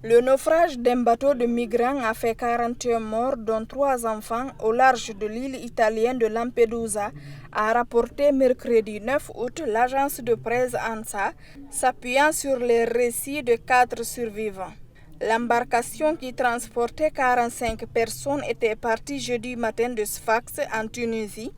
Le naufrage d'un bateau de migrants a fait 41 morts, dont 3 enfants, au large de l'île italienne de Lampedusa, a rapporté mercredi 9 août l'agence de presse ANSA, s'appuyant sur les récits de 4 survivants. L'embarcation qui transportait 45 personnes était partie jeudi matin de Sfax en Tunisie,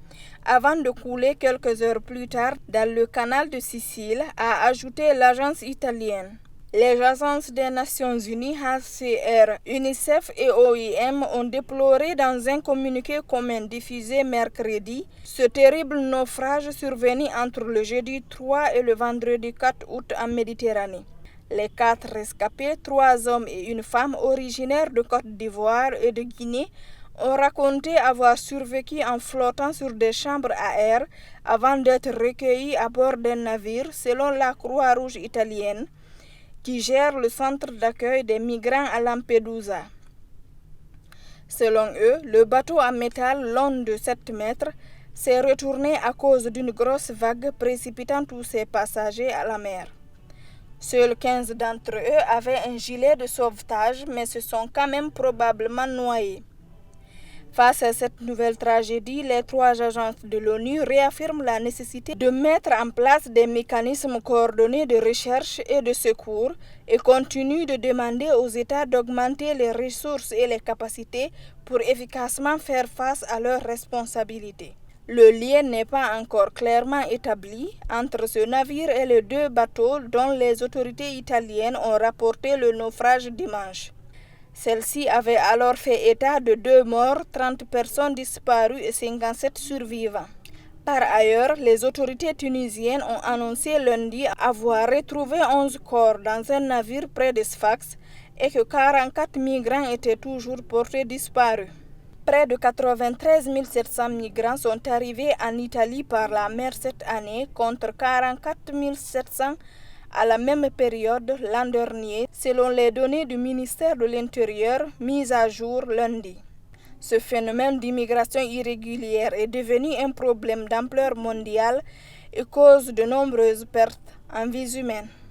avant de couler quelques heures plus tard dans le canal de Sicile, a ajouté l'agence italienne. Les agences des Nations Unies, HCR, UNICEF et OIM ont déploré dans un communiqué commun diffusé mercredi ce terrible naufrage survenu entre le jeudi 3 et le vendredi 4 août en Méditerranée. Les 4 rescapés, 3 hommes et une femme originaires de Côte d'Ivoire et de Guinée, ont raconté avoir survécu en flottant sur des chambres à air avant d'être recueillis à bord d'un navire, selon la Croix-Rouge italienne, qui gère le centre d'accueil des migrants à Lampedusa. Selon eux, le bateau en métal long de 7 mètres s'est retourné à cause d'une grosse vague précipitant tous ses passagers à la mer. Seuls 15 d'entre eux avaient un gilet de sauvetage, mais se sont quand même probablement noyés. Face à cette nouvelle tragédie, les 3 agences de l'ONU réaffirment la nécessité de mettre en place des mécanismes coordonnés de recherche et de secours et continuent de demander aux États d'augmenter les ressources et les capacités pour efficacement faire face à leurs responsabilités. Le lien n'est pas encore clairement établi entre ce navire et les 2 bateaux dont les autorités italiennes ont rapporté le naufrage dimanche. Celle-ci avait alors fait état de 2 morts, 30 personnes disparues et 57 survivants. Par ailleurs, les autorités tunisiennes ont annoncé lundi avoir retrouvé 11 corps dans un navire près de Sfax et que 44 migrants étaient toujours portés disparus. Près de 93 700 migrants sont arrivés en Italie par la mer cette année contre 44 700 à la même période l'an dernier, selon les données du ministère de l'Intérieur mises à jour lundi. Ce phénomène d'immigration irrégulière est devenu un problème d'ampleur mondiale et cause de nombreuses pertes en vies humaines.